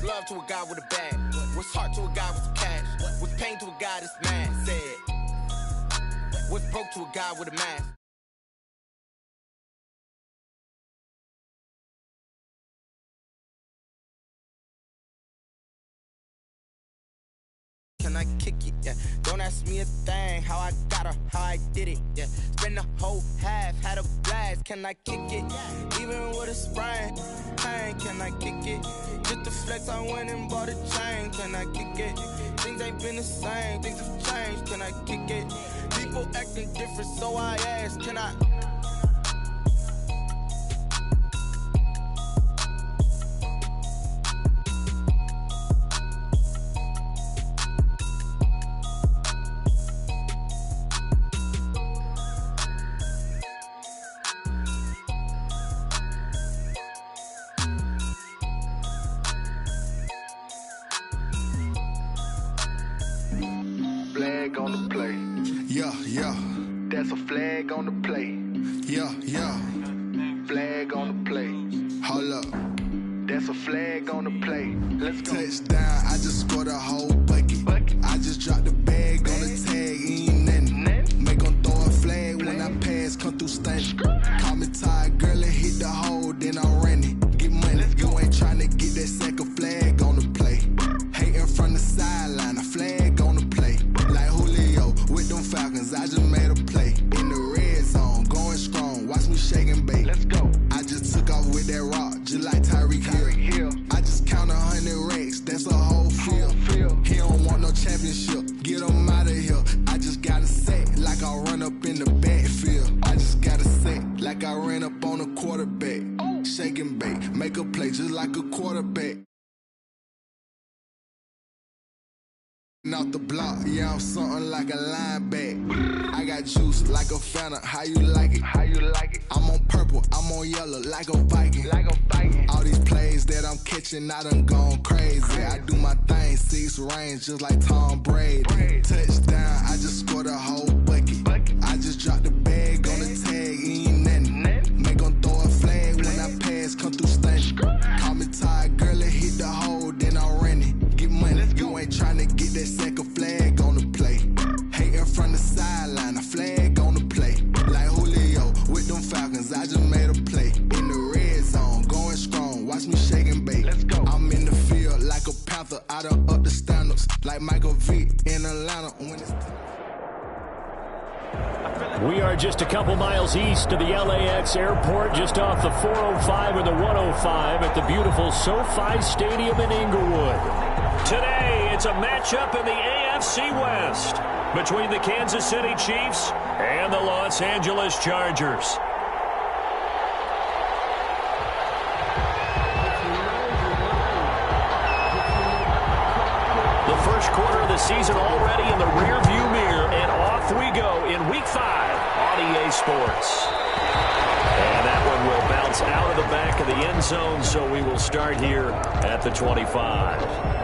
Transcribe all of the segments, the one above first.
What's love to a guy with a bag? What's heart to a guy with some cash? What's pain to a guy that's mad? Said. What's broke to a guy with a mask? Can I kick it? Yeah. Don't ask me a thing. How I got her, how I did it. Yeah. Spend the whole half, had a blast. Can I kick it? Even with a sprain, pain. Can I kick it? Just to flex, I went and bought a chain. Can I kick it? Things ain't been the same. Things have changed. Can I kick it? People acting different, so I ask. Can I? Flag on the play. Yeah, yeah. That's a flag on the play. Yeah, yeah. Flag on the play. Hold up. That's a flag on the play. Let's go. Touchdown, I just scored a whole bucket. I just dropped the bag on the tag, ain't nothing. Make them throw a flag when I pass, come through stunning. Call me tired, girl, and hit the hole, then I ran it. Get money, you ain't tryna get that second flag on the play. Hating from the sideline, a flag on the play. Like Julio with them Falcons, I just made a play. In the red zone, going strong, watch me shake and bake. Let's go. I just took off with that rock, just like Tyreek Hill. I just count 100 racks, that's a whole field. He don't want no championship, get him out of here. I just got a set, like I run up in the backfield. I just got a set, like I ran up on a quarterback. Shake and bake, make a play just like a quarterback. Out the block, yeah, I'm something like a lineback. I got juice like a Fanta, how you like it? How you like it? I'm on purple, I'm on yellow, like a Viking. Like a Viking. All these plays that I'm catching, I done gone crazy. I do my thing, 6 range, just like Tom Brady. Touchdown, I just scored a whole bucket. I just dropped the bag on the tag, ain't nothing. Make them throw a flag when I pass, come through stunning. Call me tired, girl, and hit the hole, then I ran it. Get money, you ain't tryna get that second flag on the play. Hating from the sideline, a flag on the play. Like Julio with them Falcons, I just made a play. In the red zone, going strong, watch me shake and bake. Let's go. I'm in the field like a Panther, I done up the standards. Like Michael Vick in Atlanta when it's We are just a couple miles east of the LAX airport, just off the 405 and the 105 at the beautiful SoFi Stadium in Inglewood. Today, it's a matchup in the AFC West between the Kansas City Chiefs and the Los Angeles Chargers. The first quarter of the season already in the rearview mirror, and off we go in Week 5 on EA Sports. And that one will bounce out of the back of the end zone, so we will start here at the 25.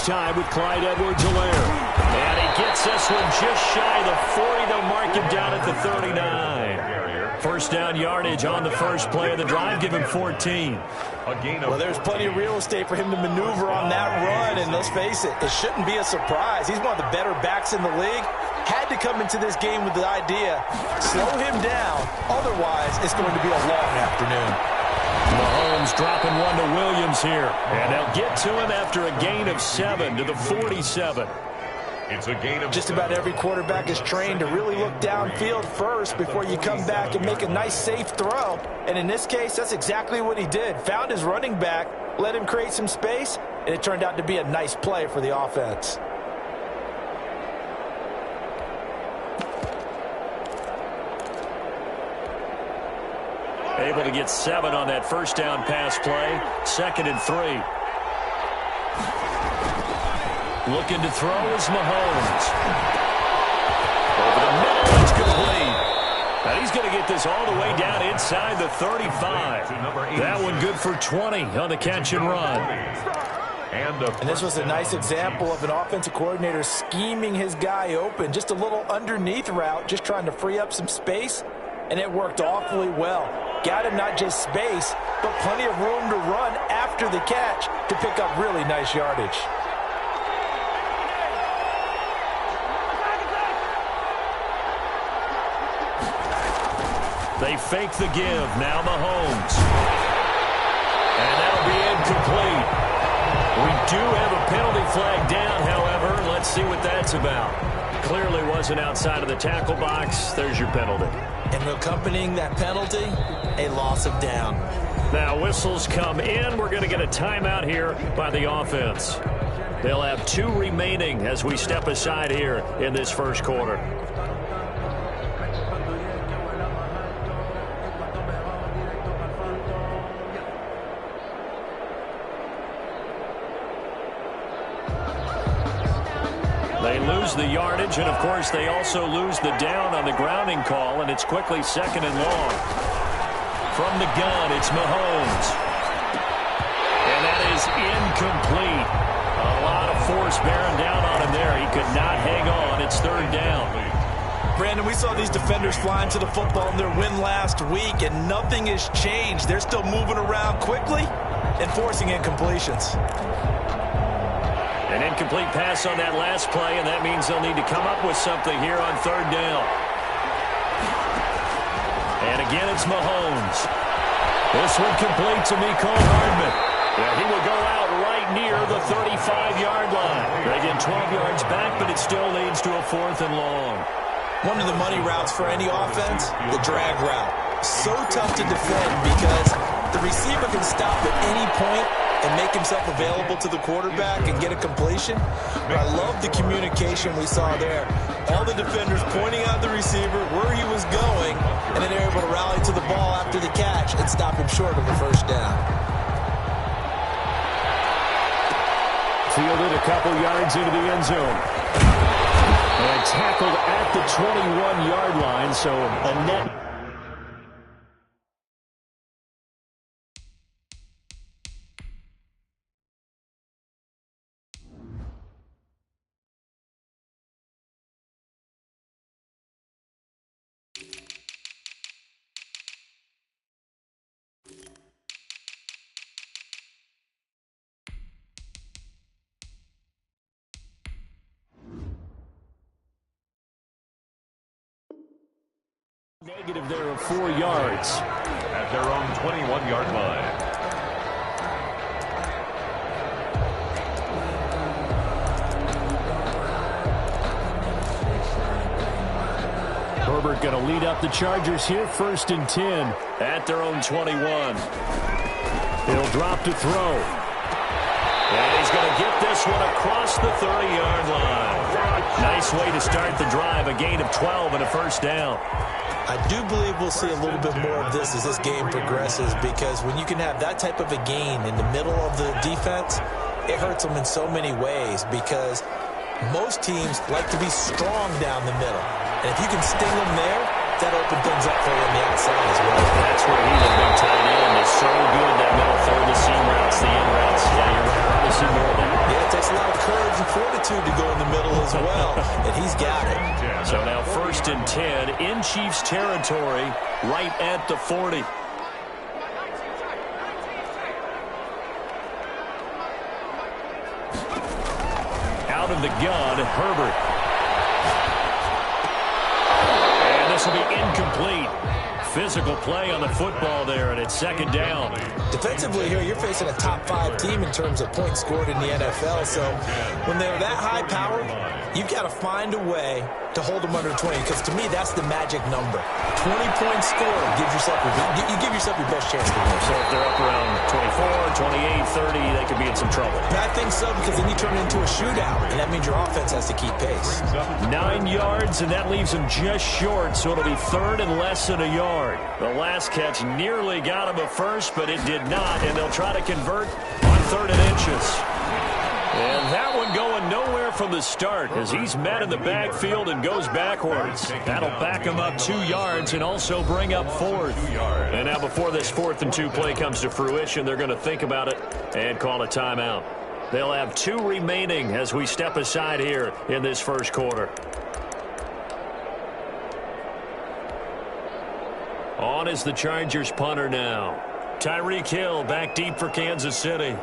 Time with Clyde Edwards-Helaire. And he gets this one just shy of the 40. They'll mark him down at the 39. First down yardage on the first play of the drive. Give him 14. Well, there's plenty of real estate for him to maneuver on that run. And let's face it, it shouldn't be a surprise. He's one of the better backs in the league. Had to come into this game with the idea, slow him down. Otherwise, it's going to be a long afternoon. Mahomes dropping one to Williams here. And they'll get to him after a gain of 7 to the 47. It's a gain of Just about every quarterback is trained to really look downfield first before you come back and make a nice, safe throw. And in this case, that's exactly what he did. Found his running back, let him create some space, and it turned out to be a nice play for the offense. Able to get 7 on that first down pass play. 2nd and 3. Looking to throw is Mahomes. Over the middle, it's complete. And he's going to get this all the way down inside the 35. That one good for 20 on the catch and run. And this was a nice example of an offensive coordinator scheming his guy open. Just a little underneath route, just trying to free up some space, and it worked awfully well. Got him not just space, but plenty of room to run after the catch to pick up really nice yardage. They fake the give. Now Mahomes. And that'll be incomplete. We do have a penalty flag down, however. Let's see what that's about. Clearly wasn't outside of the tackle box. There's your penalty. And accompanying that penalty, a loss of down. Now whistles come in. We're going to get a timeout here by the offense. They'll have 2 remaining as we step aside here in this first quarter. They lose the yardage, and, of course, they also lose the down on the grounding call, and it's quickly 2nd and long. From the gun, it's Mahomes. And that is incomplete. A lot of force bearing down on him there. He could not hang on. It's 3rd down. Brandon, we saw these defenders flying to the football in their win last week, and nothing has changed. They're still moving around quickly and forcing incompletions. An incomplete pass on that last play, and that means they'll need to come up with something here on 3rd down. And again, it's Mahomes. This one complete to Mecole Hardman. Yeah, he will go out right near the 35-yard line. They get 12 yards back, but it still leads to a 4th and long. One of the money routes for any offense, the drag route. So tough to defend because the receiver can stop at any point and make himself available to the quarterback and get a completion. But I love the communication we saw there. All the defenders pointing out the receiver, where he was going, and then they're able to rally to the ball after the catch and stop him short of the 1st down. Fielded a couple yards into the end zone. And tackled at the 21-yard line, so a net. Negative there of 4 yards. At their own 21-yard line. Herbert going to lead up the Chargers here, 1st and 10 at their own 21. He'll drop to throw. And he's going to get this one across the 30-yard line. Nice way to start the drive, a gain of 12 and a 1st down. I do believe we'll see a little bit more of this as this game progresses, because when you can have that type of a gain in the middle of the defense, it hurts them in so many ways, because most teams like to be strong down the middle. And if you can sting them there, that opens things up for you on the outside as well. That's where he's a big tight end. Is so good, that middle third, the seam routes, the in routes. Yeah, you're going to probably see more of that. Yeah, it takes a lot of courage and fortitude to go in the middle as well, and he's got it. So now 1st and 10 in Chiefs territory, right at the 40. Out of the gun, Herbert. And this will be incomplete. Physical play on the football there, and it's 2nd down. Defensively here, you're facing a top 5 team in terms of points scored in the NFL. So when they're that high-powered, you've got to find a way to hold them under 20, because to me, that's the magic number. 20 points scored gives yourself you give yourself your best chance to win. So if they're up around 24, 28, 30, they could be in some trouble. And I think so, because then you turn it into a shootout, and that means your offense has to keep pace. 9 yards, and that leaves them just short, so it'll be 3rd and less than a yard. The last catch nearly got him a 1st, but it did not, and they'll try to convert on 3rd and inches. And that one going nowhere from the start as he's met in the backfield and goes backwards. That'll back him up 2 yards and also bring up 4th. And now before this 4th and 2 play comes to fruition, they're going to think about it and call a timeout. They'll have 2 remaining as we step aside here in this first quarter. On is the Chargers punter now. Tyreek Hill back deep for Kansas City.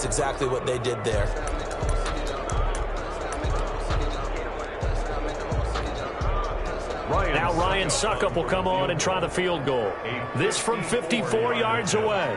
Exactly what they did there. Now Ryan Suckup will come on and try the field goal. This from 54 yards away.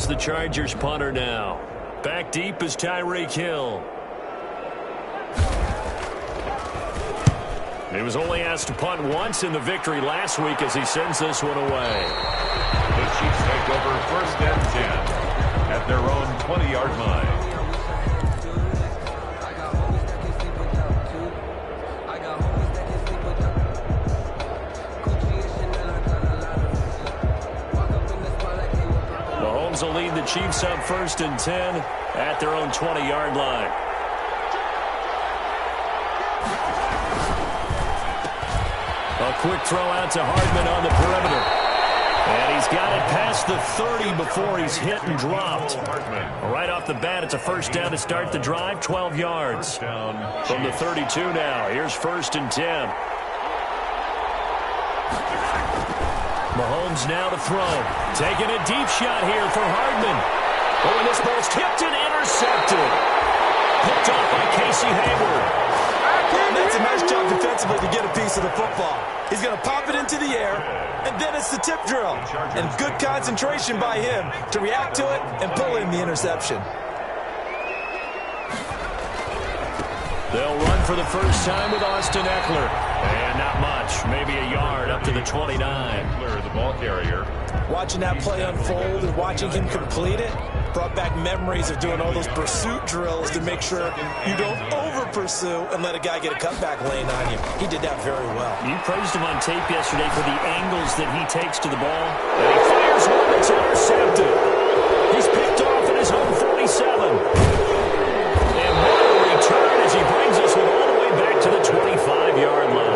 The Chargers punter now. Back deep is Tyreek Hill. He was only asked to punt once in the victory last week as he sends this one away. The Chiefs take over 1st and 10 at their own 20-yard line. Will lead the Chiefs up 1st and 10 at their own 20-yard line. A quick throw out to Hardman on the perimeter. And he's got it past the 30 before he's hit and dropped. Right off the bat, it's a 1st down to start the drive, 12 yards. From the 32 now, here's 1st and 10. Mahomes now to throw. Taking a deep shot here for Hardman. Oh, and this ball's tipped and intercepted. Picked off by Casey Hayward. And that's a nice job defensively to get a piece of the football. He's going to pop it into the air, and then it's the tip drill. And good concentration by him to react to it and pull in the interception. They'll run for the first time with Austin Eckler. And not much, maybe a yard up to the 29. Eckler, the ball carrier. Watching that play unfold and watching him complete it brought back memories of doing all those pursuit drills to make sure you don't over-pursue and let a guy get a cutback lane on you. He did that very well. You praised him on tape yesterday for the angles that he takes to the ball. And he fires one that's intercepted. He's picked off at his own 47. And what a return as he brings us all the way back to the 25-yard line.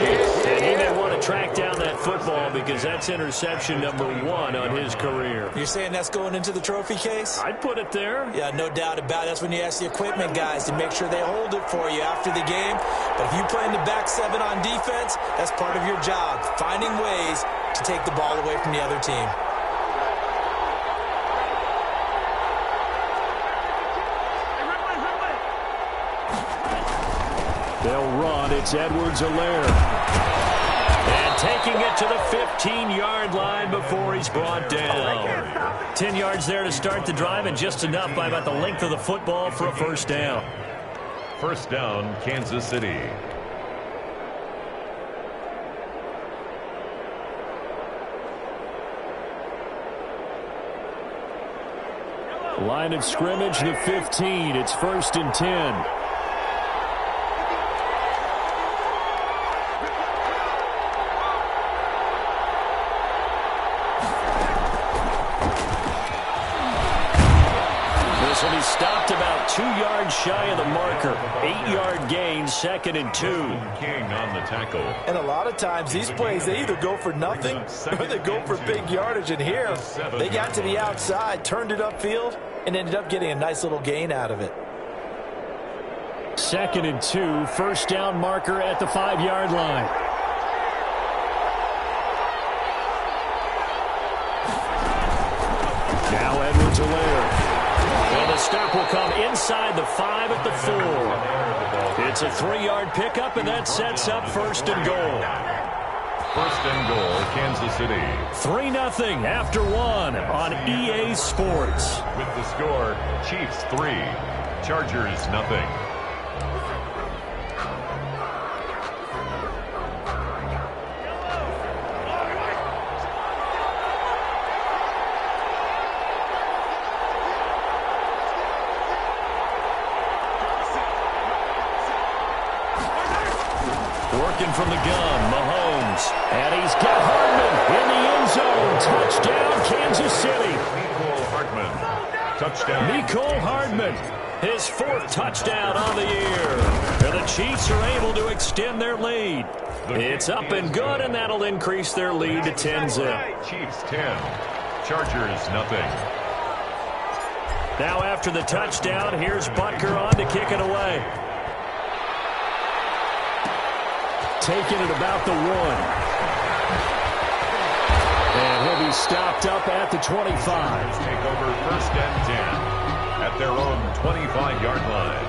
And he may want to track down that football because that's interception number 1 on his career. You're saying that's going into the trophy case? I'd put it there. Yeah, no doubt about it. That's when you ask the equipment guys to make sure they hold it for you after the game. But if you play in the back 7 on defense, that's part of your job, finding ways to take the ball away from the other team. They'll run. It's Edwards-Helaire. And taking it to the 15-yard line before he's brought down. 10 yards there to start the drive, and just enough by about the length of the football for a first down. First down, Kansas City. Line of scrimmage, the 15. It's 1st and 10. This will be stopped about 2 yards shy of the marker. 8-yard gain, 2nd and 2. King on the tackle. And a lot of times these plays, they either go for nothing or they go for big yardage. And here, they got to the outside, turned it upfield, and ended up getting a nice little gain out of it. 2nd and 2, 1st down marker at the 5-yard line. Now Edwards-Helaire. Well, the stop will come inside the 5 at the 4. It's a 3-yard pickup, and that sets up 1st and goal. 1st and goal, Kansas City. 3-0 after 1 on EA Sports. With the score, Chiefs 3, Chargers 0. Working from the gun, Mahomes. And he's got Hardman in the end zone. Touchdown, Kansas City. Mecole Hardman. Touchdown. Mecole Hardman, his 4th touchdown on the year. And the Chiefs are able to extend their lead. It's up and good, and that'll increase their lead to 10-0. Chiefs 10, Chargers 0. Now after the touchdown, here's Butker on to kick it away. Taking it about the 1. And he'll be stopped up at the 25. Take over 1st and 10 at their own 25-yard line.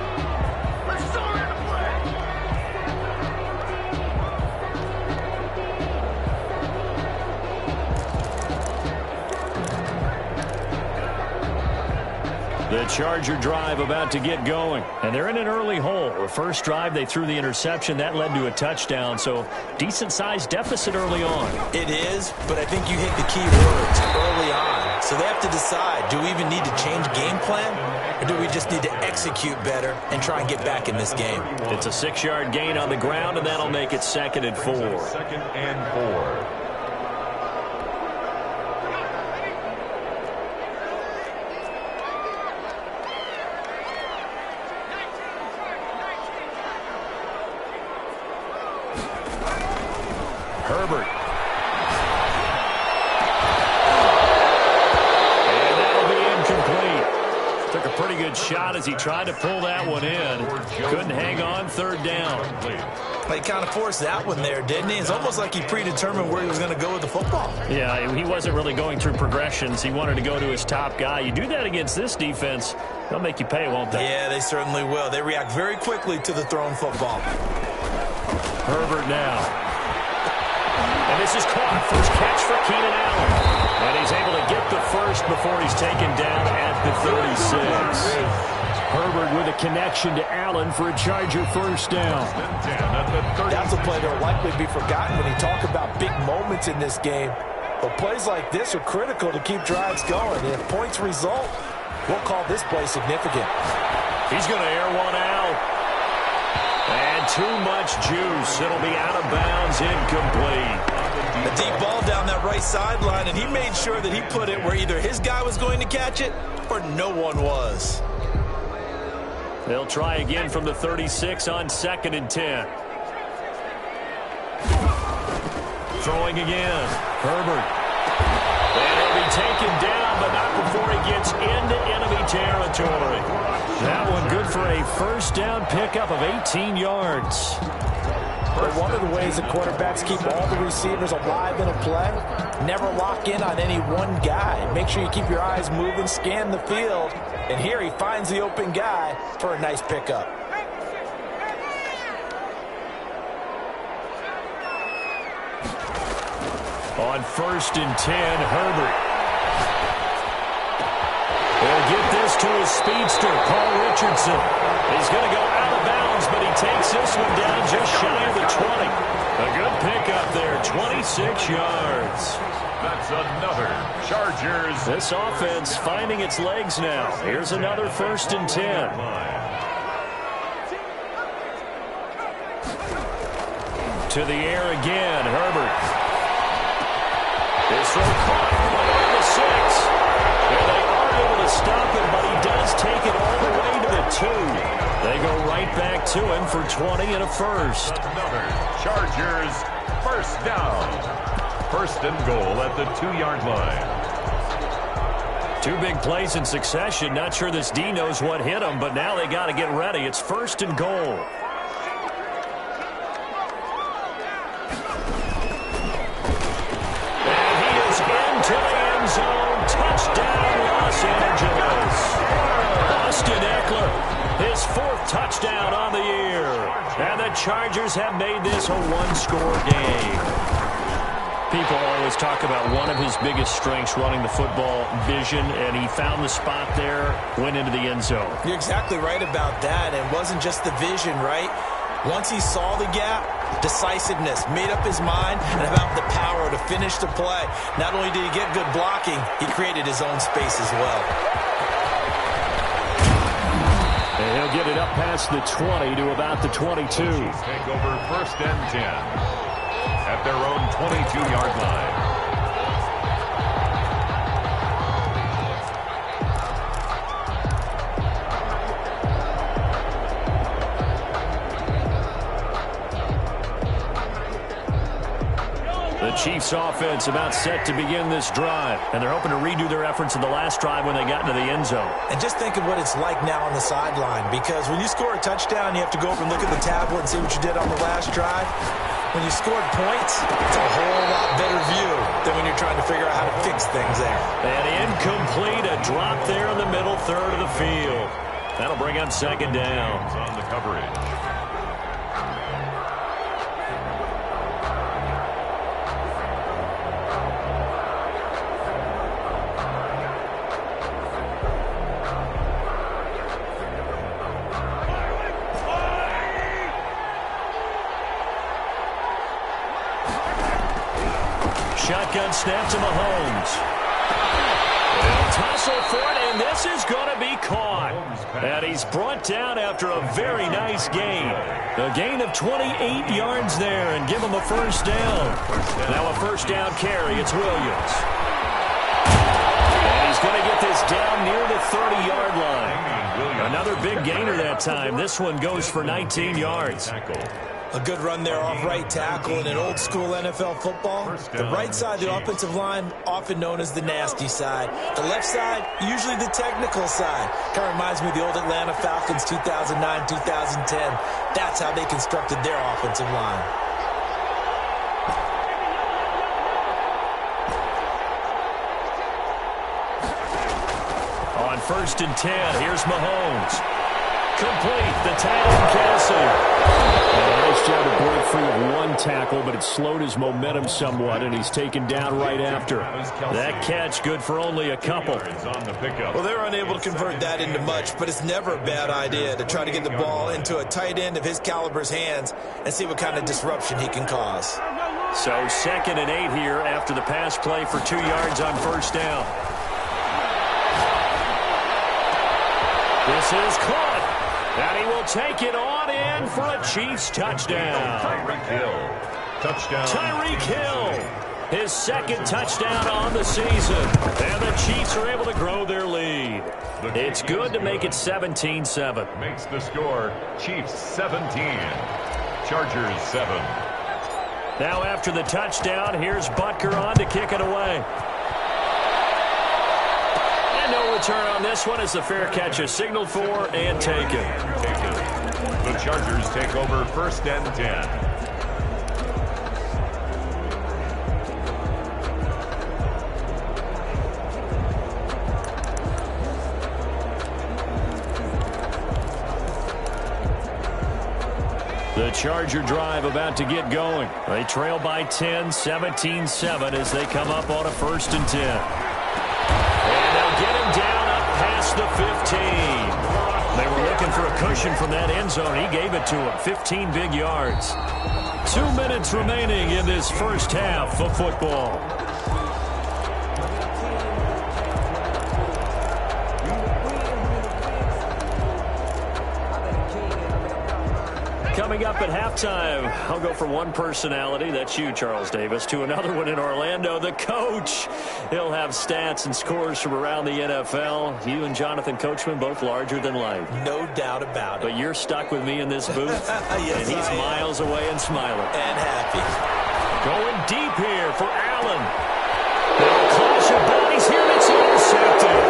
The Charger drive about to get going. And they're in an early hole. The first drive, they threw the interception. That led to a touchdown. So decent-sized deficit early on. It is, but I think you hit the key words early on. So they have to decide, do we even need to change game plan? Or do we just need to execute better and try and get back in this game? It's a 6-yard gain on the ground, and that'll make it 2nd and 4. 2nd and 4. Herbert. And that'll be incomplete. Took a pretty good shot as he tried to pull that one in. Couldn't hang on, 3rd down. He kind of forced that one there, didn't he? It's almost like he predetermined where he was going to go with the football. Yeah, he wasn't really going through progressions. He wanted to go to his top guy. You do that against this defense, they'll make you pay, won't they? Yeah, they certainly will. They react very quickly to the thrown football. Herbert now. And this is caught. First catch for Keenan Allen. And he's able to get the first before he's taken down at the 36. Herbert with a connection to Allen for a Charger 1st down. That's a play that will likely be forgotten when you talk about big moments in this game. But plays like this are critical to keep drives going. And if points result, we'll call this play significant. He's going to air one out. And too much juice. It'll be out of bounds, incomplete. A deep ball down that right sideline, and he made sure that he put it where either his guy was going to catch it or no one was. They'll try again from the 36 on 2nd and 10. Throwing again. Herbert. And he'll be taken down, but not before he gets into enemy territory. That one good for a 1st down pickup of 18 yards. But one of the ways that quarterbacks keep all the receivers alive in a play, never lock in on any one guy. Make sure you keep your eyes moving, scan the field, and here he finds the open guy for a nice pickup. On 1st and 10, Herbert. They'll get this to his speedster, Paul Richardson. He's going to go out of bounds, but he takes this one down just shy of the 20. A good pickup there, 26 yards. That's another Chargers. This offense finding its legs now. Here's another 1st and 10. To the air again, Herbert. This throw caught on the 6. And they aren't able to stop him, but he does take it all the way to the 2. They go right back to him for 20 and a first. Another Chargers first down. 1st and goal at the 2-yard line. 2 big plays in succession. Not sure this D knows what hit him, but now they got to get ready. It's 1st and goal. And he is into the end zone. Touchdown, Los Angeles. Austin Eckler, his 4th touchdown on the year. And the Chargers have made this a 1-score game. People always talk about one of his biggest strengths running the football, vision, and he found the spot there, went into the end zone. You're exactly right about that. It wasn't just the vision, right? Once he saw the gap, decisiveness, made up his mind, and about the power to finish the play. Not only did he get good blocking, he created his own space as well. And he'll get it up past the 20 to about the 22. Take over 1st and 10. At their own 22-yard line. The Chiefs offense about set to begin this drive, and they're hoping to redo their efforts in the last drive when they got into the end zone. And just think of what it's like now on the sideline, because when you score a touchdown, you have to go up and look at the tablet and see what you did on the last drive. When you scored points, it's a whole lot better view than when you're trying to figure out how to fix things there. And incomplete, a drop there in the middle third of the field. That'll bring up 2nd down. On the coverage. Shotgun snap to Mahomes. They'll tussle for it, and this is going to be caught. And he's brought down after a very nice gain. A gain of 28 yards there, and give him a 1st down. Now a 1st down carry. It's Williams. And he's going to get this down near the 30-yard line. Another big gainer that time. This one goes for 19 yards. A good run there off right tackle in an old-school NFL football. The right side of the offensive line, often known as the nasty side. The left side, usually the technical side. Kind of reminds me of the old Atlanta Falcons 2009-2010. That's how they constructed their offensive line. On 1st and 10, here's Mahomes. Complete, the tag, Kelsey. Nice job to break free of 1 tackle, but it slowed his momentum somewhat, and he's taken down right after. That catch good for only a couple. Well, they're unable to convert that into much, but it's never a bad idea to try to get the ball into a tight end of his caliber's hands and see what kind of disruption he can cause. So 2nd and 8 here after the pass play for 2 yards on 1st down. This is caught. And he will take it on in for a Chiefs touchdown. Tyreek Hill. Touchdown. Tyreek Hill. His 2nd touchdown on the season. And the Chiefs are able to grow their lead. It's good to make it 17-7. Makes the score Chiefs 17. Chargers 7. Now after the touchdown, here's Butker on to kick it away. No return on this one as the fair catch is signaled for and taken. The Chargers take over 1st and 10. The Charger drive about to get going. They trail by 10, 17-7 as they come up on a 1st and 10. And they'll get him down up past the 15. They were looking for a cushion from that end zone. He gave it to him. 15 big yards. 2 minutes remaining in this first half of football. at halftime. I'll go from one personality, that's you, Charles Davis, to another one in Orlando, the coach. He'll have stats and scores from around the NFL. You and Jonathan Coachman both larger than life. No doubt about it. But you're stuck with me in this booth, yes, and he's miles away and smiling. And happy. Going deep here for Allen. Clash of bodies here, it's intercepted.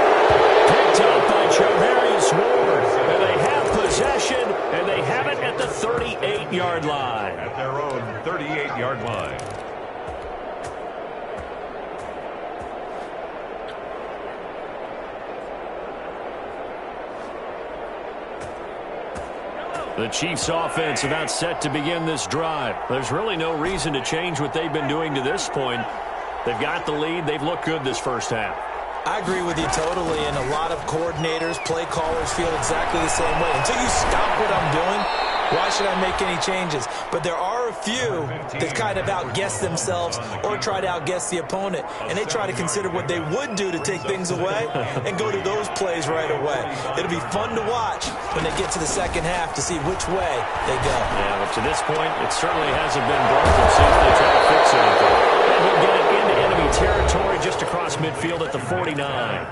Picked up by Javarius Ward. And they have possession, and they have it at the 38-yard line. At their own 38-yard line. The Chiefs' offense about set to begin this drive. There's really no reason to change what they've been doing to this point. They've got the lead. They've looked good this first half. I agree with you totally, and a lot of coordinators, play callers feel exactly the same way. Until you stop what I'm doing, why should I make any changes? But there are a few that kind of outguess themselves or try to outguess the opponent, and they try to consider what they would do to take things away and go to those plays right away. It'll be fun to watch when they get to the second half to see which way they go. Yeah, but to this point, it certainly hasn't been broken since they try to fix anything. And he'll get it into enemy territory just across midfield at the 49.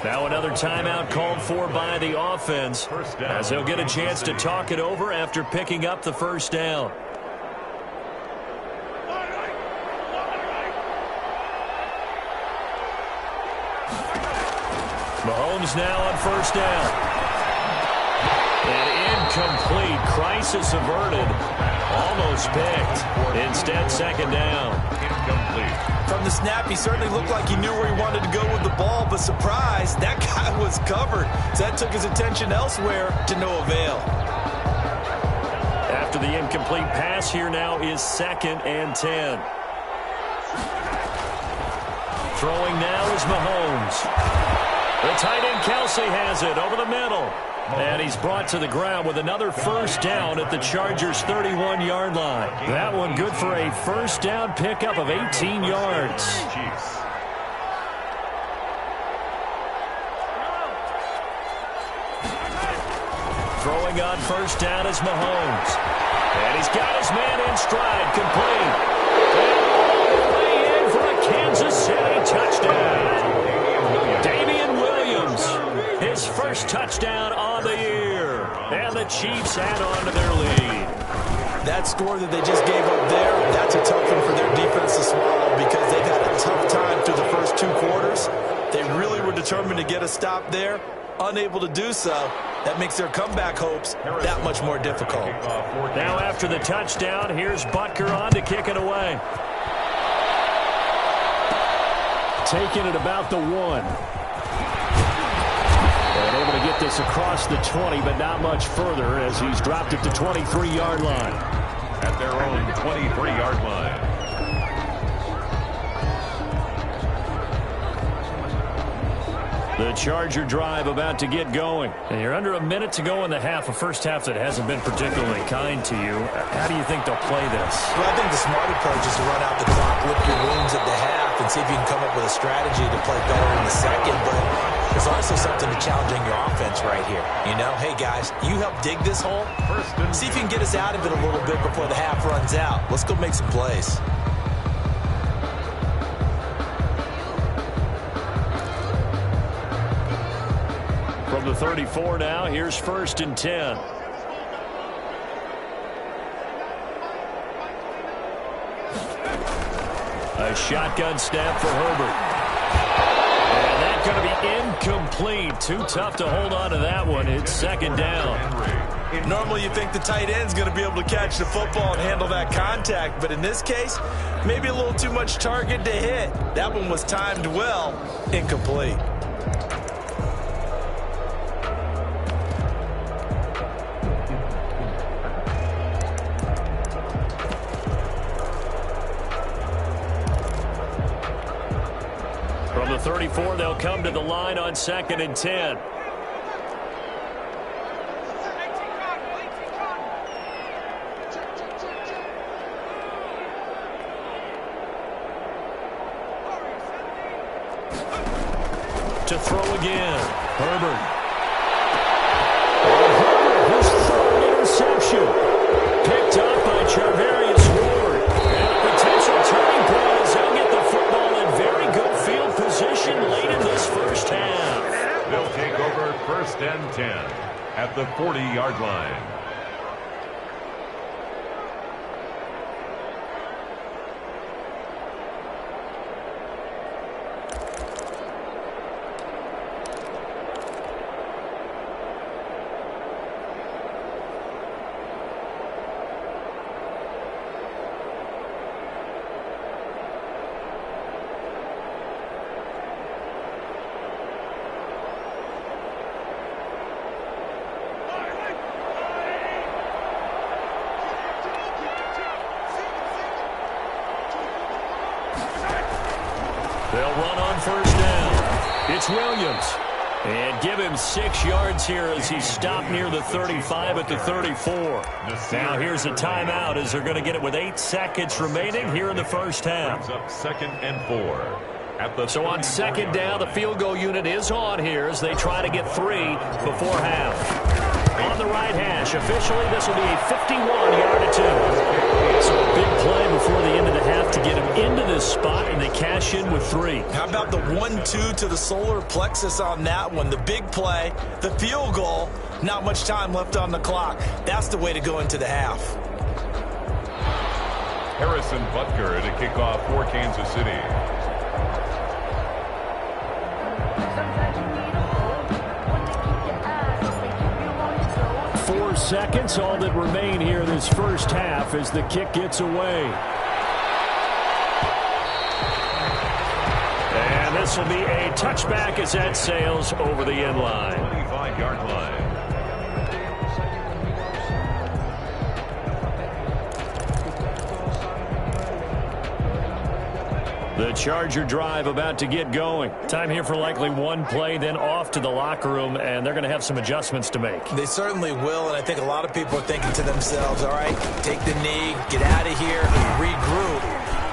Now another timeout called for by the offense as they'll get a chance to talk it over after picking up the first down. Mahomes now on first down. And incomplete. Crisis averted. Almost picked. Instead, second down. Incomplete. From the snap, he certainly looked like he knew where he wanted to go with the ball, but surprise, that guy was covered. So that took his attention elsewhere to no avail. After the incomplete pass, here now is 2nd and 10. Throwing now is Mahomes. The tight end Kelsey has it over the middle. And he's brought to the ground with another first down at the Chargers' 31-yard line. That one good for a first down pickup of 18 yards. Chiefs. Throwing on first down is Mahomes. And he's got his man in stride, complete. And all the way in for a Kansas City touchdown. Damian Williams, his first touchdown on the year. And the Chiefs add on to their lead. That score that they just gave up there, that's a tough one for their defense to swallow because they've had a tough time through the first 2 quarters. They really were determined to get a stop there. Unable to do so, that makes their comeback hopes that much more difficult. Now after the touchdown, here's Butker on to kick it away. Taking it about the 1. And able to get this across the 20, but not much further as he's dropped it to 23-yard line. At their own 23-yard line. The Charger drive about to get going. And you're under a minute to go in the half, a first half that hasn't been particularly kind to you. How do you think they'll play this? Well, I think the smart approach is to run out the clock, lick your wounds at the half, and see if you can come up with a strategy to play better in the second. But there's also something to challenging your offense right here. You know, hey, guys, you help dig this hole. See if you can get us out of it a little bit before the half runs out. Let's go make some plays. From the 34 now, here's 1st and 10. A shotgun snap for Herbert. And that's going to be incomplete. Too tough to hold on to that one. It's 2nd down. Normally you think the tight end's going to be able to catch the football and handle that contact, but in this case, maybe a little too much target to hit. That one was timed well, incomplete. From the 34, they'll come to the line on 2nd and 10. To throw again. Herbert. Herbert, who's thrown interception. picked up by Charvarius Ward. And a potential turning point as they'll get the football in very good field position late in this first half. They'll take over 1st and 10 at the 40-yard line. They'll run on 1st down. It's Williams. And give him 6 yards here as he's stopped near the 35 at the 34. Now here's a timeout as they're going to get it with 8 seconds remaining here in the first half. Up 2nd and 4. So on 2nd down, the field goal unit is on here as they try to get 3 before half. On the right hash, officially this will be a 51-yard attempt. So a big play before the end of the half to get him into this spot, and they cash in with 3. How about the 1-2 to the solar plexus on that one? The big play, the field goal, not much time left on the clock. That's the way to go into the half. Harrison Butker to kick off for Kansas City. 4 seconds, all that remain here in this first half as the kick gets away. And this will be a touchback as that sails over the end line. 25-yard line. The Charger drive about to get going. Time here for likely one play, then off to the locker room, and they're going to have some adjustments to make. They certainly will, and I think a lot of people are thinking to themselves, all right, take the knee, get out of here, and regroup.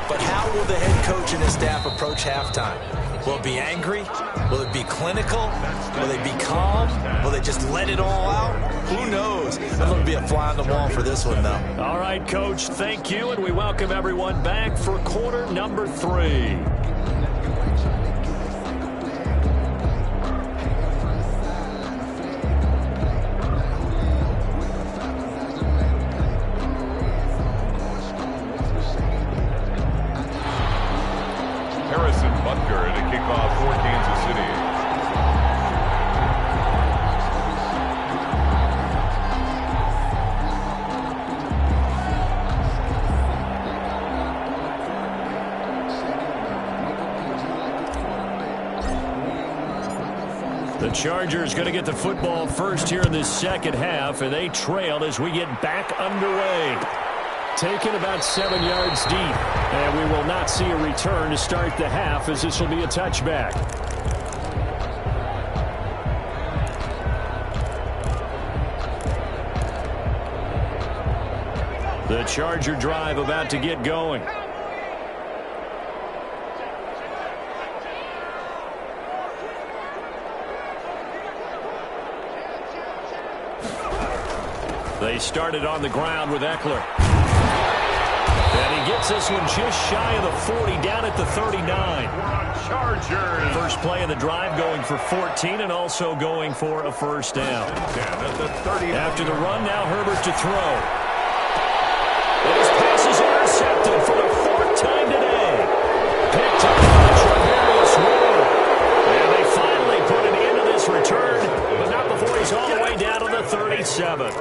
But how will the head coach and his staff approach halftime? Will it be angry? Will it be clinical? Will they be calm? Will they just let it all out? Who knows? It'll be a fly on the wall for this one, though. All right, Coach, thank you, and we welcome everyone back for quarter number 3. Harrison Butker to kick off for Kansas City. The Chargers going to get the football first here in this second half, and they trail as we get back underway. Taken about 7 yards deep, and we will not see a return to start the half as this will be a touchback. The Charger drive about to get going. They started on the ground with Eckler. And he gets this one just shy of the 40, down at the 39. Chargers. First play of the drive going for 14 and also going for a first down. After the run, now Herbert to throw. And his pass is intercepted for the 4th time today. Picked up by Charvarius Ward. And they finally put an end to this return, but not before he's all the way down to the 37.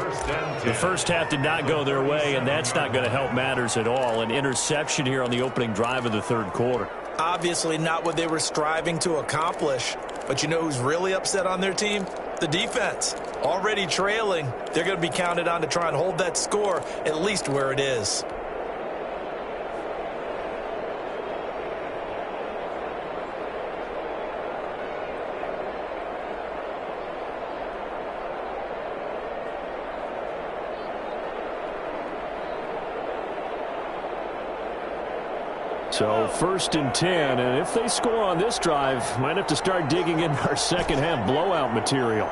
The first half did not go their way, and that's not going to help matters at all. An interception here on the opening drive of the third quarter. Obviously not what they were striving to accomplish. But you know who's really upset on their team? The defense. Already trailing. They're going to be counted on to try and hold that score at least where it is. So 1st and 10, and if they score on this drive, might have to start digging in our second half blowout material.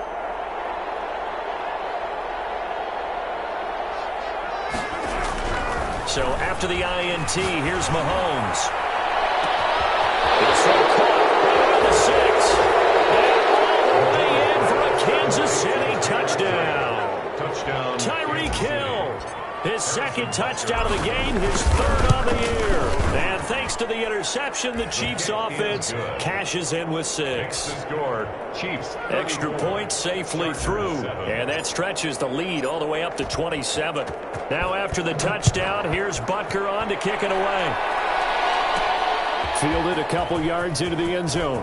So after the INT, here's Mahomes. It's caught on the 6. And all the way in for a Kansas City touchdown. Touchdown. Tyreek Hill. His second touchdown of the game, his third on the year. And thanks to the interception, the Chiefs offense cashes in with 6. Chiefs. Extra point safely through. And that stretches the lead all the way up to 27. Now after the touchdown, here's Butker on to kick it away. Fielded a couple yards into the end zone.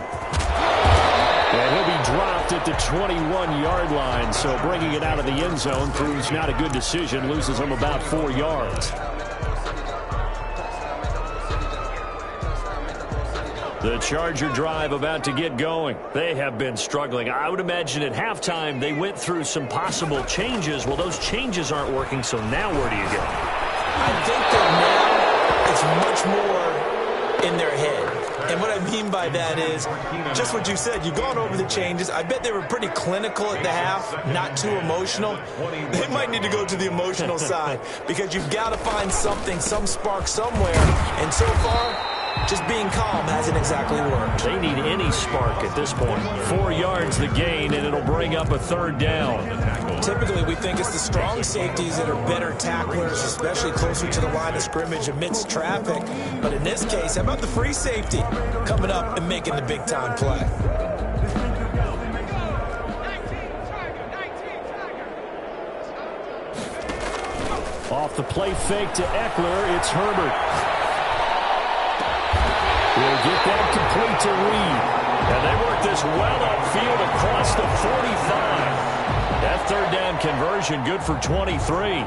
And he'll be dropped at the 21-yard line, so bringing it out of the end zone proves not a good decision, loses him about 4 yards. The Charger drive about to get going. They have been struggling. I would imagine at halftime they went through some possible changes. Well, those changes aren't working, so now where do you go? I think that now it's much more in their head. And what I mean by that is just what you said. You've gone over the changes. I bet they were pretty clinical at the half, not too emotional. They might need to go to the emotional side because you've got to find something, some spark somewhere. And so far, just being calm hasn't exactly worked. They need any spark at this point. 4 yards the gain, and it'll bring up a third down. Typically, we think it's the strong safeties that are better tacklers, especially closer to the line of scrimmage amidst traffic. But in this case, how about the free safety coming up and making the big-time play? Off the play fake to Eckler, it's Herbert. We'll get that complete to Reed. And they work this well upfield across the 45. That third down conversion good for 23.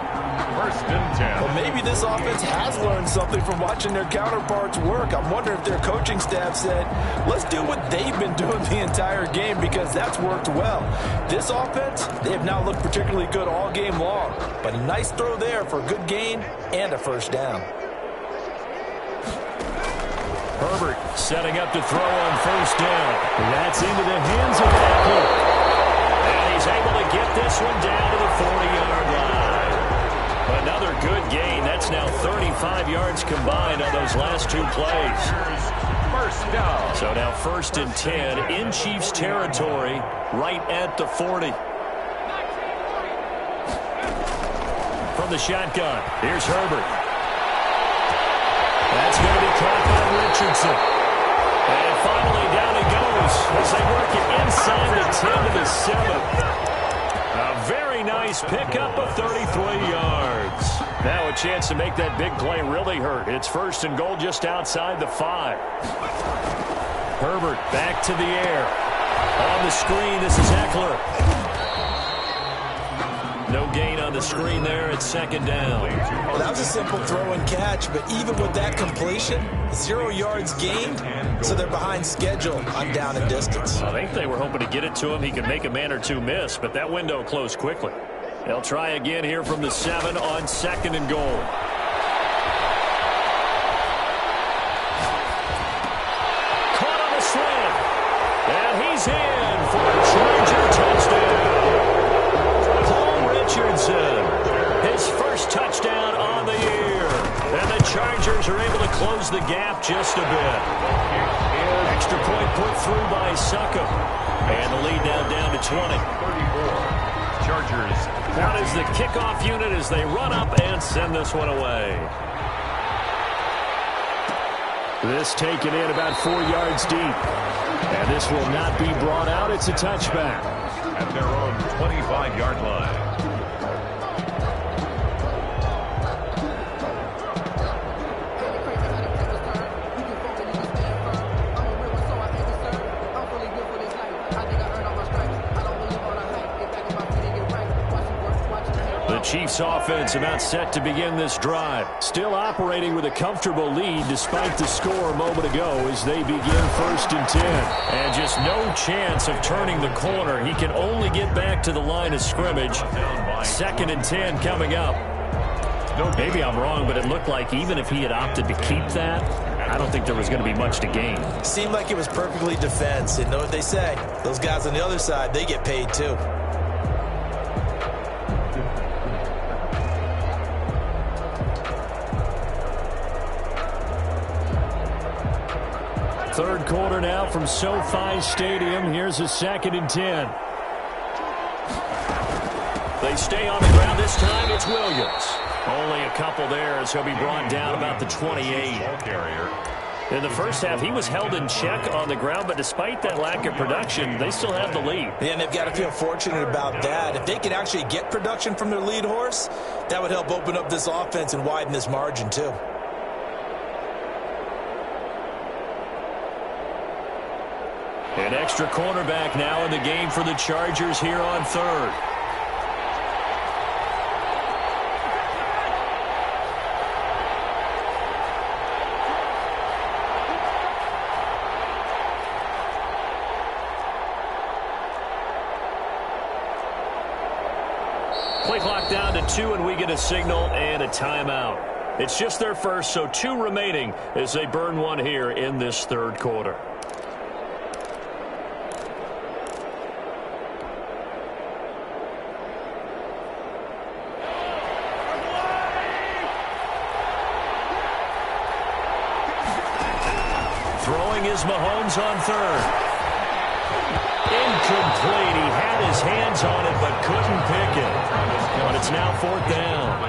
First and 10. Well, maybe this offense has learned something from watching their counterparts work. I'm wondering if their coaching staff said, let's do what they've been doing the entire game because that's worked well. This offense, they have not looked particularly good all game long. But a nice throw there for a good gain and a first down. Herbert setting up to throw on first down. That's into the hands of Eckler. And he's able to get this one down to the 40-yard line. Another good gain. That's now 35 yards combined on those last 2 plays. First down. So now 1st and 10 in Chiefs territory right at the 40. From the shotgun, here's Herbert. That's going to be caught by Richardson. And finally down it goes as they work it inside the 10 to the 7. A very nice pickup of 33 yards. Now a chance to make that big play really hurt. It's 1st and goal just outside the 5. Herbert back to the air. On the screen, this is Eckler. No gain on the screen there. It's 2nd down. Well, that was a simple throw and catch, but even with that completion, 0 yards gained, so they're behind schedule on down and distance. I think they were hoping to get it to him. He could make a man or two miss, but that window closed quickly. They'll try again here from the 7 on 2nd and goal. Caught on the slant, and he's in for a Charger touchdown. Richardson, his first touchdown on the year. And the Chargers are able to close the gap just a bit. Extra point put through by Suckup. And the lead now down to 20. 34. Chargers. That is the kickoff unit as they run up and send this one away. This taken in about 4 yards deep. And this will not be brought out. It's a touchback. At their own 25-yard line. Chiefs offense about set to begin this drive. Still operating with a comfortable lead despite the score a moment ago as they begin 1st and 10. And just no chance of turning the corner. He can only get back to the line of scrimmage. 2nd and 10 coming up. Maybe I'm wrong, but it looked like even if he had opted to keep that, I don't think there was going to be much to gain. Seemed like it was perfectly defense. And know what they say? Those guys on the other side, they get paid too. Third quarter now from SoFi Stadium. Here's a 2nd and 10. They stay on the ground this time. It's Williams. Only a couple there as he'll be brought down about the 28. In the first half, he was held in check on the ground, but despite that lack of production, they still have the lead. Yeah, and they've got to feel fortunate about that. If they can actually get production from their lead horse, that would help open up this offense and widen this margin too. An extra cornerback now in the game for the Chargers here on third. Play clock down to 2, and we get a signal and a timeout. It's just their first, so 2 remaining as they burn one here in this third quarter. Throwing is Mahomes on third. Incomplete. He had his hands on it but couldn't pick it. But it's now 4th down.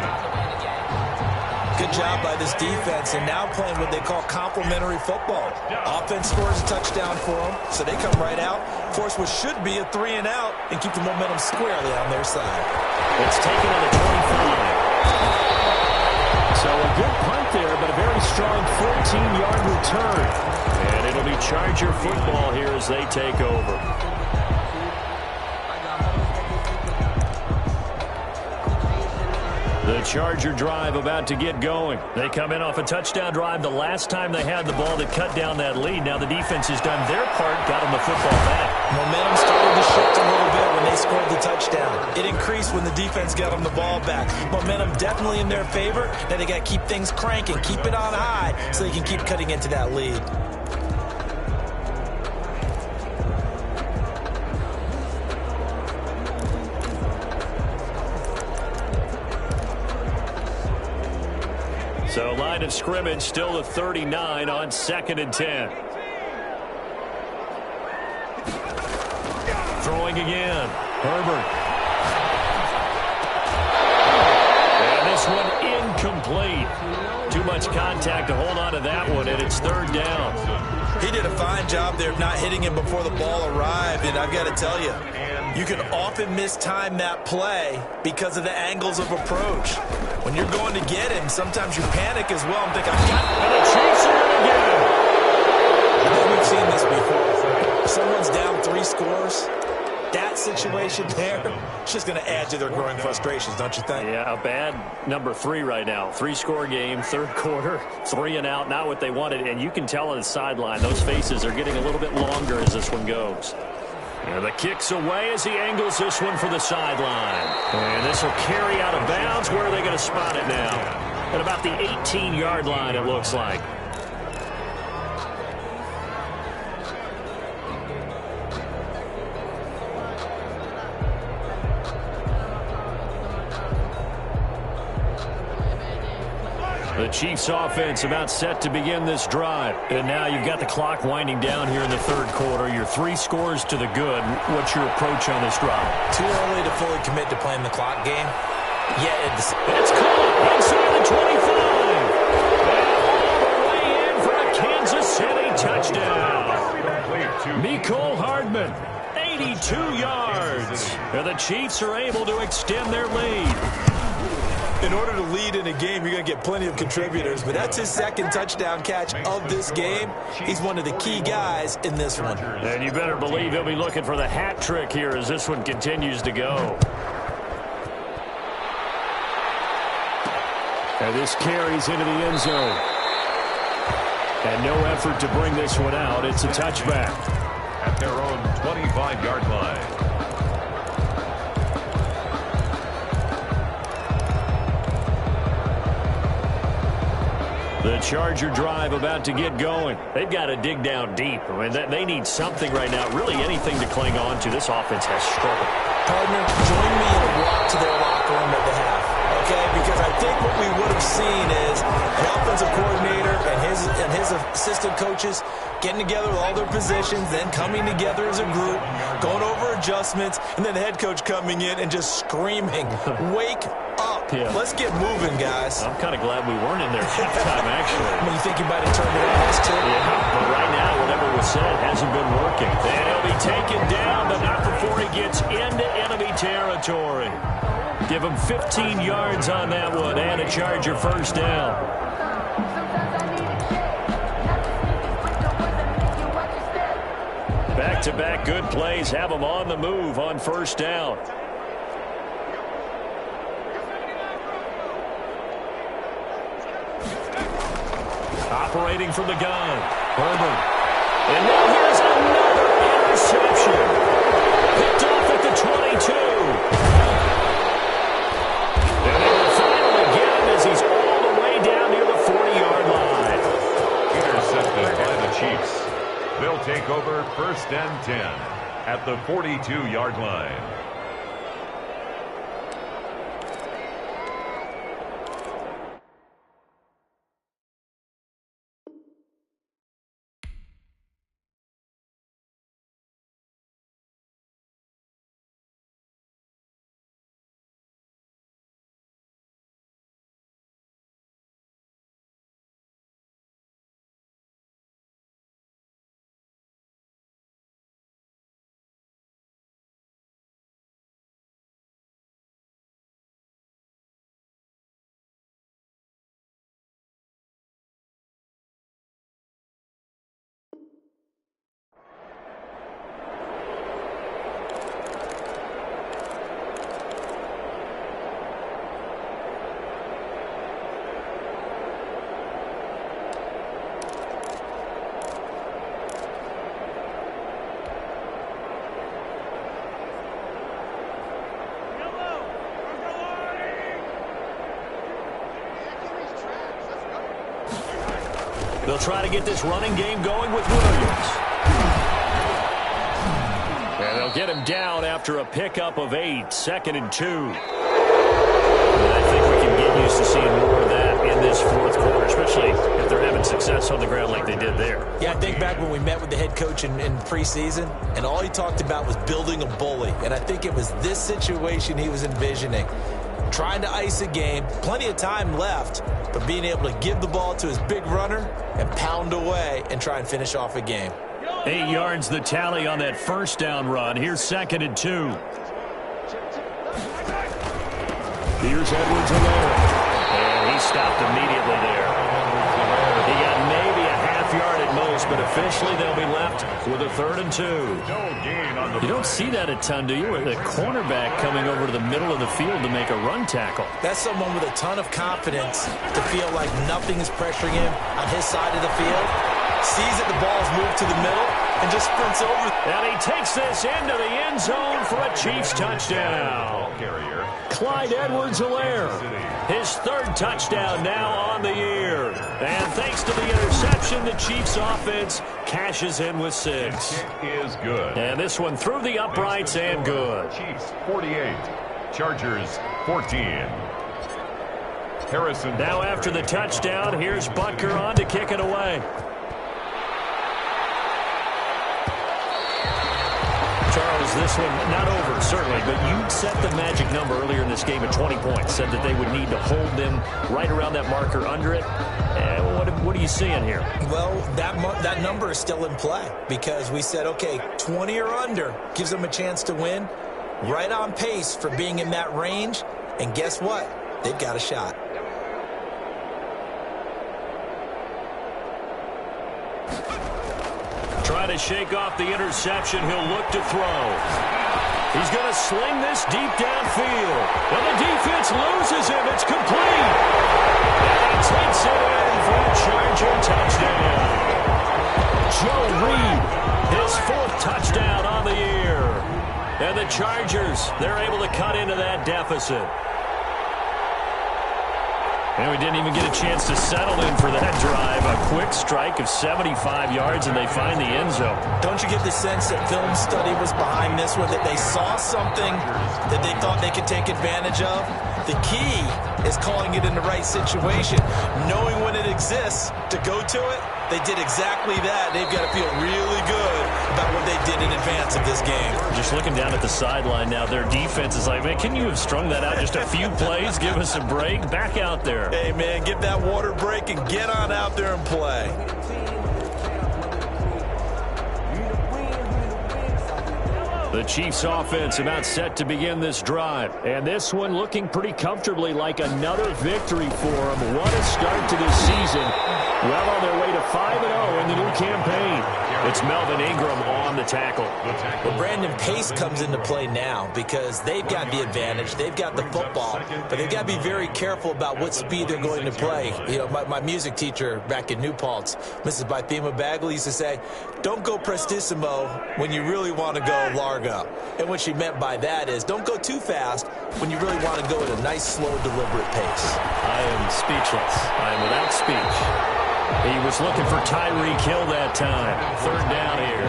Good job by this defense, and now playing what they call complementary football. Offense scores a touchdown for them, so they come right out, force what should be a 3 and out, and keep the momentum squarely on their side. It's taken on the 25. So a good punt there, but a very strong 14-yard return. And it'll be Charger football here as they take over. The Charger drive about to get going. They come in off a touchdown drive the last time they had the ball that cut down that lead. Now the defense has done their part, got them the football back. Momentum started to shift a little bit when they scored the touchdown. It increased when the defense got them the ball back. Momentum definitely in their favor. Now they got to keep things cranking, keep it on high so they can keep cutting into that lead. So line of scrimmage still the 39 on 2nd and 10. Throwing again. Herbert. And this one incomplete. Too much contact to hold on to that one, and it's 3rd down. He did a fine job there of not hitting him before the ball arrived, and I've got to tell you, you can often mistime that play because of the angles of approach. When you're going to get him, sometimes you panic as well and think, I've got him. And the Chiefs are going to get him. I think we've seen this before. Someone's down 3 scores. That situation there, it's just going to add to their growing frustrations, don't you think? Yeah, a bad number 3 right now. 3-score game, 3rd quarter, 3 and out, not what they wanted. And you can tell on the sideline, those faces are getting a little bit longer as this one goes. And the kick's away as he angles this one for the sideline. And this will carry out of bounds. Where are they going to spot it now? At about the 18-yard line, it looks like. The Chiefs offense about set to begin this drive. And now you've got the clock winding down here in the 3rd quarter. Your 3 scores to the good. What's your approach on this drive? Too early to fully commit to playing the clock game. Yeah, it's caught inside the 25. And all the way in for a Kansas City touchdown. Mecole Hardman, 82 yards. And the Chiefs are able to extend their lead. In order to lead in a game, you're going to get plenty of contributors, but that's his 2nd touchdown catch of this game. He's one of the key guys in this one. And you better believe he'll be looking for the hat trick here as this one continues to go. And this carries into the end zone. And no effort to bring this one out. It's a touchback. At their own 25-yard line. The Charger drive about to get going. They've got to dig down deep. I mean, they need something right now, really anything to cling on to. This offense has struggled. Partner, join me in a walk to their locker room at the half. okay? Because I think what we would have seen is an offensive coordinator and his assistant coaches getting together with all their positions, then coming together as a group, going over adjustments, and then the head coach coming in and just screaming, "Wake up. Yeah. Let's get moving, guys." I'm kind of glad we weren't in there halftime, actually. I mean, you think you might have turned it on us, too? Yeah, but right now, whatever was said hasn't been working. And he'll be taken down, but not before he gets into enemy territory. Give him 15 yards on that one and a Charger first down. Back-to-back good plays have him on the move on first down. Operating from the gun. Herbert. And now here's another interception. Picked off at the 22. And they will finally get him as he's all the way down near the 40-yard line. Intercepted by the Chiefs. They'll take over first and 10 at the 42-yard line. They'll try to get this running game going with Williams. And they'll get him down after a pickup of 8, 2nd and 2. And I think we can get used to seeing more of that in this fourth quarter, especially if they're having success on the ground like they did there. Yeah, I think back when we met with the head coach in preseason, and all he talked about was building a bully. And I think it was this situation he was envisioning. Trying to ice a game, plenty of time left, but being able to give the ball to his big runner and pound away and try and finish off a game. 8 yards the tally on that first down run. Here's 2nd and 2. Here's Edwards-Helaire. And he stopped immediately there. He got maybe a half yard at most, but officially they'll be left with a 3rd and 2. You don't see that a ton, do you? With a cornerback coming over to the middle of the field to make a run tackle. That's someone with a ton of confidence to feel like nothing is pressuring him on his side of the field. Sees that the ball's moved to the middle and just sprints over. And he takes this into the end zone for a Chiefs touchdown. Clyde Edwards-Helaire, his 3rd touchdown now on the year. And thanks to the interception, the Chiefs offense cashes in with 6. It is good. And this one through the uprights and good. Chiefs 48, Chargers 14. Harrison. Now after the touchdown, here's Butker on to kick it away. Charles, this one not over, certainly, but you set the magic number earlier in this game at 20 points. Said that they would need to hold them right around that marker under it. What are you seeing here? Well, that number is still in play because we said, okay, 20 or under gives them a chance to win. Right on pace for being in that range. And guess what? They've got a shot. Try to shake off the interception. He'll look to throw. He's going to sling this deep downfield. And the defense loses him. It's complete. And he takes it in for a Charger touchdown. Joe Reed, his 4th touchdown on the year. And the Chargers, they're able to cut into that deficit. And we didn't even get a chance to settle in for that drive. A quick strike of 75 yards, and they find the end zone. Don't you get the sense that film study was behind this one, that they saw something that they thought they could take advantage of? The key is calling it in the right situation. Knowing when it exists to go to it, they did exactly that. They've got to feel really good about what they did in advance of this game. Just looking down at the sideline now, their defense is like, man, can you have strung that out just a few plays? Give us a break. Back out there. Hey, man, give that water break and get on out there and play. The Chiefs offense about set to begin this drive. And this one looking pretty comfortably like another victory for them. What a start to this season. Well on their way to 5-0 in the new campaign. It's Melvin Ingram on the tackle. Well, Brandon, pace comes into play now because they've got the advantage. They've got the football, but they've got to be very careful about what speed they're going to play. You know, my music teacher back in New Paltz, Mrs. Bythema Bagley, used to say, don't go prestissimo when you really want to go largo. And what she meant by that is don't go too fast when you really want to go at a nice, slow, deliberate pace. I am speechless. I am without speech. He was looking for Tyreek Hill that time. Third down here.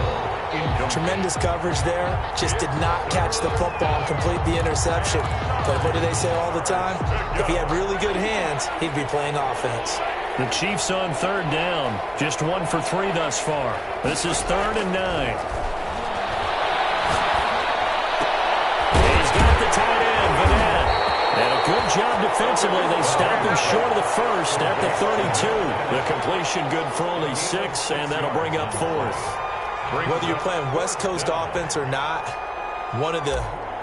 Tremendous coverage there. Just did not catch the football and complete the interception. But what do they say all the time? If he had really good hands, he'd be playing offense. The Chiefs on third down. Just 1 for 3 thus far. This is 3rd and 9. He's got the tight end, Vanette. And a good job defensively. They stopped him short of the first at the 32. The completion good for only 6, and that'll bring up 4th. Whether you're playing West Coast offense or not, one of the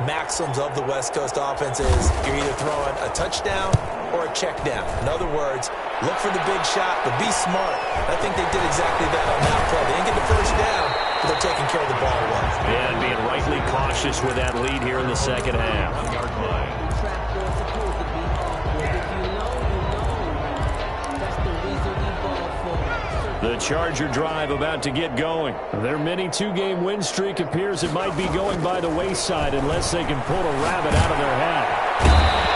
maxims of the West Coast offense is you're either throwing a touchdown or a check down. In other words, look for the big shot, but be smart. I think they did exactly that on that play. They didn't get the first down, but they're taking care of the ball well. Yeah, and being rightly cautious with that lead here in the second half. The Charger drive about to get going. Their mini 2-game win streak appears it might be going by the wayside unless they can pull a rabbit out of their hat.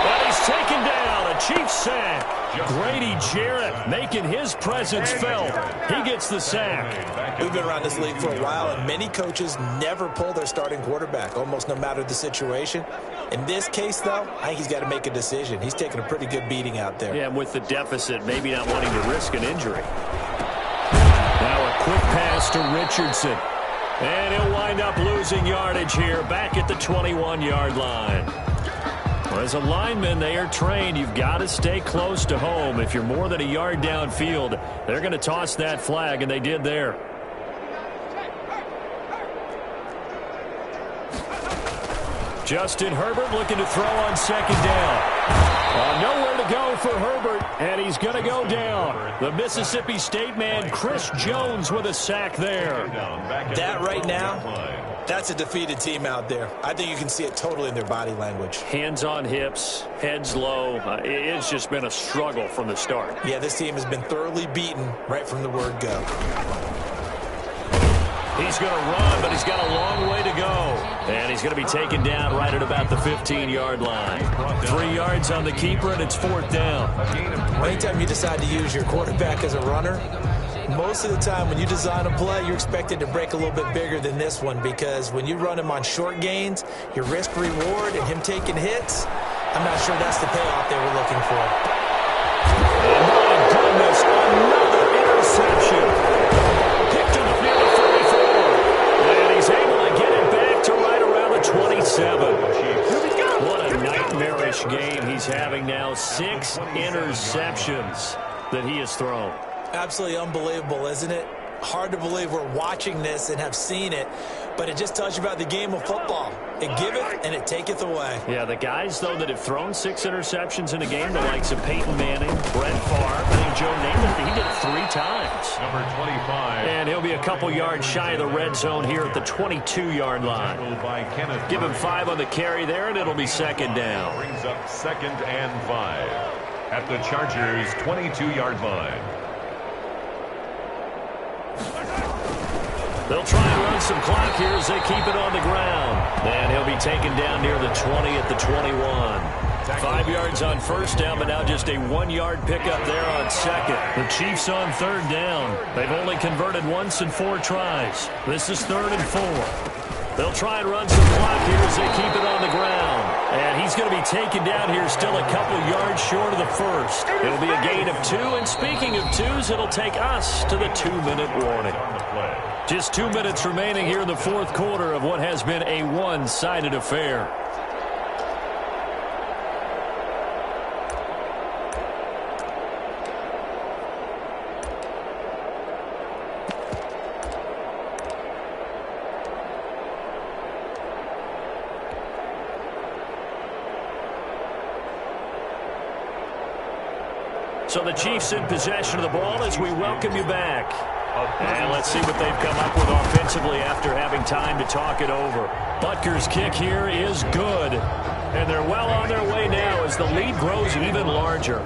But he's taken down. A Chiefs sack. Grady Jarrett making his presence felt. He gets the sack. We've been around this league for a while, and many coaches never pull their starting quarterback, almost no matter the situation. In this case, though, I think he's got to make a decision. He's taking a pretty good beating out there. Yeah, with the deficit, maybe not wanting to risk an injury. Now a quick pass to Richardson. And he'll wind up losing yardage here back at the 21-yard line. Well, as a lineman, they are trained. You've got to stay close to home. If you're more than a yard downfield, they're going to toss that flag, and they did there. Justin Herbert looking to throw on second down. Nowhere to go for Herbert, and he's going to go down. The Mississippi State man, Chris Jones, with a sack there. That right now, that's a defeated team out there. I think you can see it totally in their body language. Hands on hips, heads low. It's just been a struggle from the start. Yeah, this team has been thoroughly beaten right from the word go. He's going to run, but he's got a long way to go. And he's going to be taken down right at about the 15-yard line. 3 yards on the keeper, and it's 4th down. Anytime you decide to use your quarterback as a runner, most of the time when you design a play, you're expected to break a little bit bigger than this one, because when you run him on short gains, your risk-reward and him taking hits, I'm not sure that's the payoff they were looking for. Oh, my goodness, another interception. Picked to the field at 34. And he's able to get it back to right around the 27. What a nightmarish game he's having now. 6 interceptions that he has thrown. Absolutely unbelievable, isn't it? Hard to believe we're watching this and have seen it, but it just tells you about the game of football. It giveth and it taketh away. Yeah, the guys, though, that have thrown 6 interceptions in a game, the likes of Peyton Manning, Brett Favre, I think Joe Namath, he did it 3 times. Number 25. And he'll be a couple yards shy of the red zone here at the 22-yard line. Give him 5 on the carry there, and it'll be 2nd down. Brings up 2nd and 5 at the Chargers' 22-yard line. They'll try and run some clock here as they keep it on the ground. And he'll be taken down near the 20 at the 21. 5 yards on first down, but now just a 1-yard pickup there on second. The Chiefs on 3rd down. They've only converted once in 4 tries. This is 3rd and 4. They'll try and run some clock here as they keep it on the ground. And he's going to be taken down here still a couple yards short of the first. It'll be a gain of 2. And speaking of 2s, it'll take us to the 2-minute warning. Just 2 minutes remaining here in the fourth quarter of what has been a one-sided affair. So the Chiefs in possession of the ball as we welcome you back. And let's see what they've come up with offensively after having time to talk it over. Butker's kick here is good. And they're well on their way now as the lead grows even larger.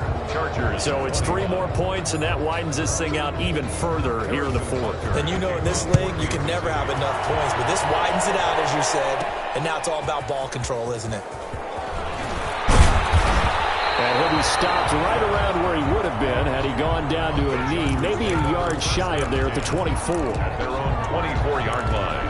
So it's 3 more points, and that widens this thing out even further here in the fourth. And you know in this league, you can never have enough points. But this widens it out, as you said. And now it's all about ball control, isn't it? And he'll be stopped right around where he would have been had he gone down to a knee, maybe a yard shy of there at the 24. At their own 24-yard line.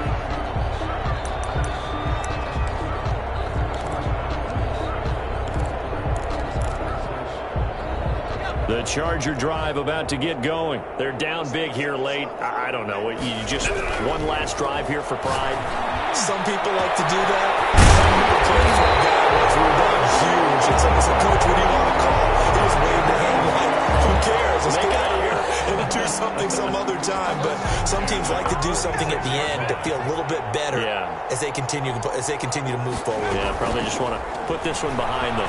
The Charger drive about to get going. They're down big here late. I don't know. You just one last drive here for pride. Some people like to do that. Some people play for a guy what's rebound huge. And someone said, Coach, what do you want to call? He was waving the hand like, who cares? Let's get out of here and do something some other time. But some teams like to do something at the end to feel a little bit better as they continue to move forward. Yeah, probably just want to put this one behind them.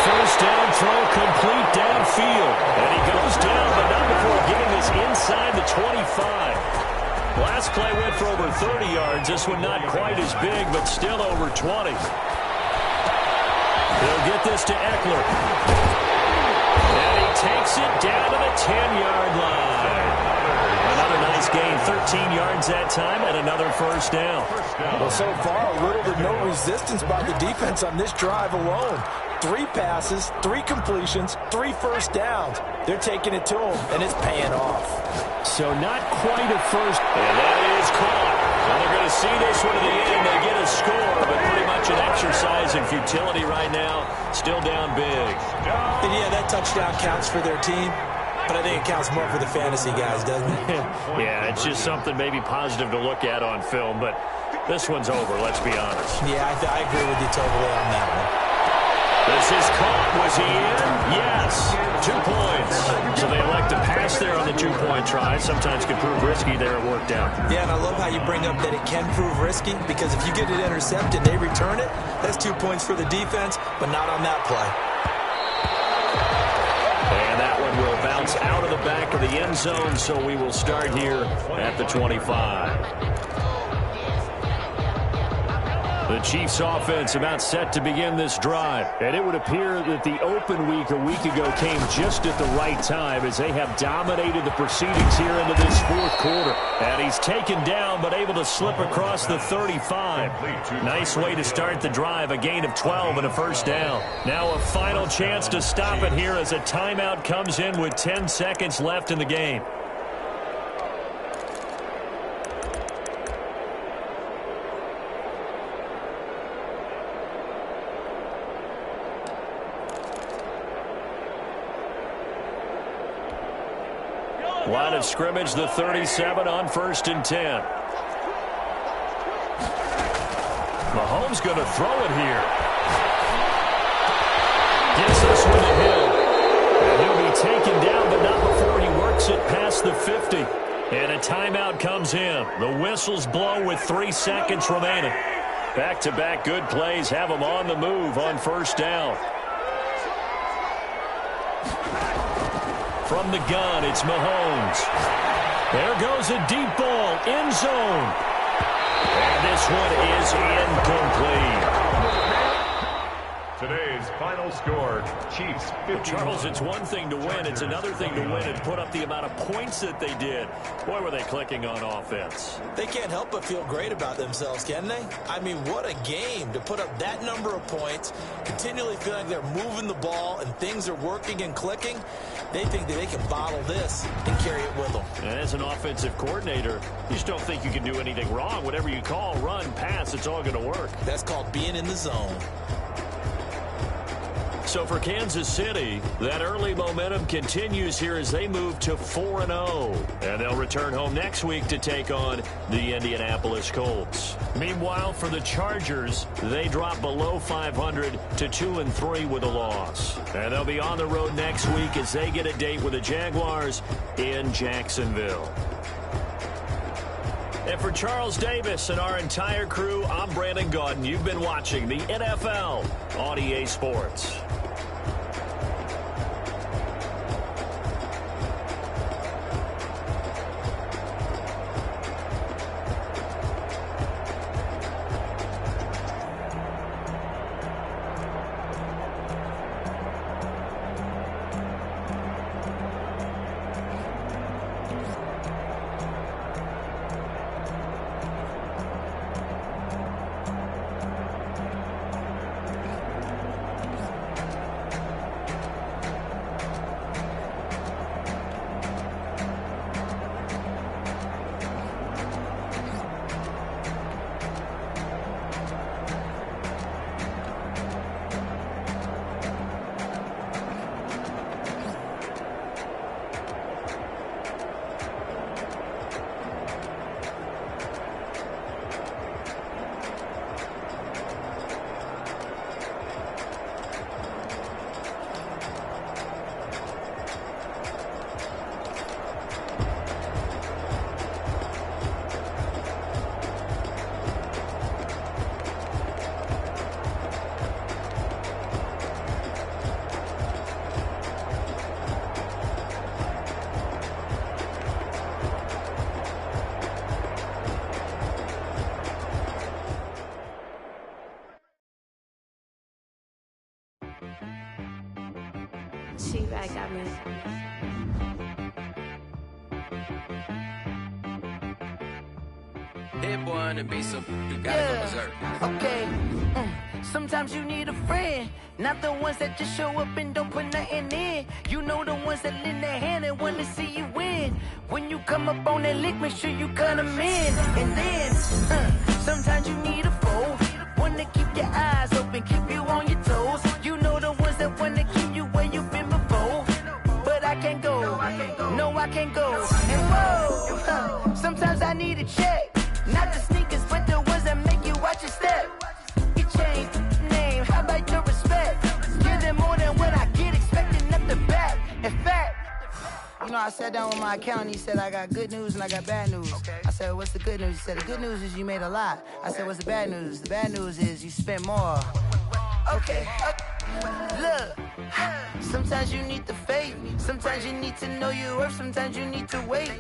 First down throw complete downfield. And he goes down, but not before getting this inside the 25. Last play went for over 30 yards. This one not quite as big, but still over 20. They'll get this to Eckler. And he takes it down to the 10-yard line. Another nice gain, 13 yards that time, and another first down. Well, so far, little to no resistance by the defense on this drive alone. 3 passes, 3 completions, 3 first downs. They're taking it to them, and it's paying off. So not quite a first. And that is caught. Well, they're going to see this one to the end. They get a score, but pretty much an exercise in futility right now. Still down big. And yeah, that touchdown counts for their team. But I think it counts more for the fantasy guys, doesn't it? Yeah, it's just something maybe positive to look at on film, but this one's over, let's be honest. Yeah, I agree with you totally on that one. This is caught. Was he in? Yes. 2 points. So they elect to pass there on the 2-point try. Sometimes can prove risky there. It worked out. Yeah, and I love how you bring up that it can prove risky because if you get it intercepted, they return it. That's 2 points for the defense, but not on that play. And that one will bounce out of the back of the end zone, so we will start here at the 25. The Chiefs offense about set to begin this drive. And it would appear that the open week a week ago came just at the right time as they have dominated the proceedings here into this fourth quarter. And he's taken down but able to slip across the 35. Nice way to start the drive. A gain of 12 and a first down. Now a final chance to stop it here as a timeout comes in with 10 seconds left in the game. Line of scrimmage, the 37 on 1st and 10. Mahomes going to throw it here. Gets this one to him. And he'll be taken down, but not before he works it past the 50. And a timeout comes in. The whistles blow with 3 seconds remaining. Back-to-back good plays have them on the move on first down. From the gun, it's Mahomes. There goes a deep ball, end zone. And this one is incomplete. Today's final score, Chiefs 50. Charles, it's one thing to win. It's another thing to win and put up the amount of points that they did. Boy, were they clicking on offense. They can't help but feel great about themselves, can they? I mean, what a game to put up that number of points, continually feeling they're moving the ball and things are working and clicking. They think that they can bottle this and carry it with them. And as an offensive coordinator, you just don't think you can do anything wrong. Whatever you call, run, pass, it's all going to work. That's called being in the zone. So for Kansas City, that early momentum continues here as they move to 4-0. And they'll return home next week to take on the Indianapolis Colts. Meanwhile, for the Chargers, they drop below 500 to 2-3 with a loss. And they'll be on the road next week as they get a date with the Jaguars in Jacksonville. And for Charles Davis and our entire crew, I'm Brandon Gaudin. You've been watching the NFL on EA Sports. She-Bag got me. Hit boy on the beat, so you gotta go berserk. Okay. Sometimes you need a friend, not the ones that just show up and don't put nothing in. You know the ones that lend their hand and want to see you win. When you come up on that lick, make sure you cut them in. And then, sometimes you need a foe, one to keep your eyes open, keep you on your toes. You know the ones that want to keep you where you've been before. But I can't go, no I can't go. And whoa, sometimes I need a check. Not the sneakers, but the ones that make you watch your step. You change name, how about your respect? Give them more than what I get, expecting nothing back. In fact, you know, I sat down with my accountant, he said I got good news and I got bad news. I said, what's the good news? He said, the good news is you made a lot. I said, what's the bad news? The bad news is you spent more. Okay, look, sometimes you need the faith, sometimes you need to know your worth, sometimes you need to wait.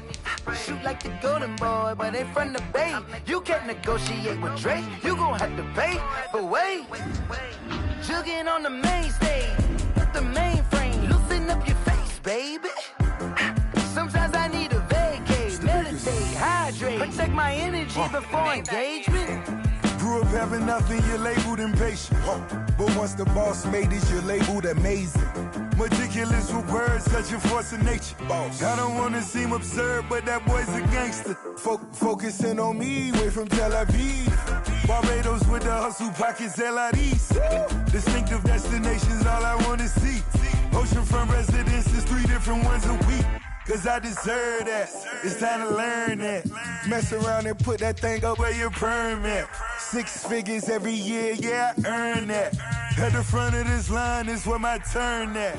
Shoot like the golden boy, but ain't from the bay. You can't negotiate with Drake, you gon' have to pay. But wait, jugging on the main stage, the mainframe, loosen up your face, baby. Sometimes I need a vacate, meditate, hydrate, protect my energy before engagement. Grew up having nothing, you're labeled impatient. But once the boss made it, you're labeled amazing. Meticulous with words, such a force of nature. I don't wanna seem absurd, but that boy's a gangster. Focusing on me, way from Tel Aviv. Barbados with the hustle pockets, LIDs. Distinctive destinations, all I wanna see. Oceanfront residences, 3 different ones a week. Cause I deserve that, it's time to learn that. Mess around and put that thing up where your permit. 6 figures every year, yeah, I earn that. At the front of this line is where my turn at.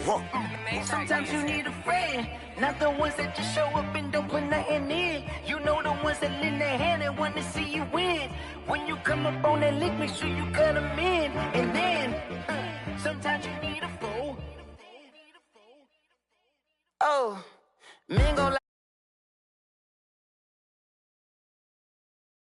Sometimes you need a friend, not the ones that just show up and don't put nothing in. You know the ones that lend their hand and want to see you win. When you come up on that lick, make sure you cut them in. And then, sometimes you need a foe. Oh, men gon'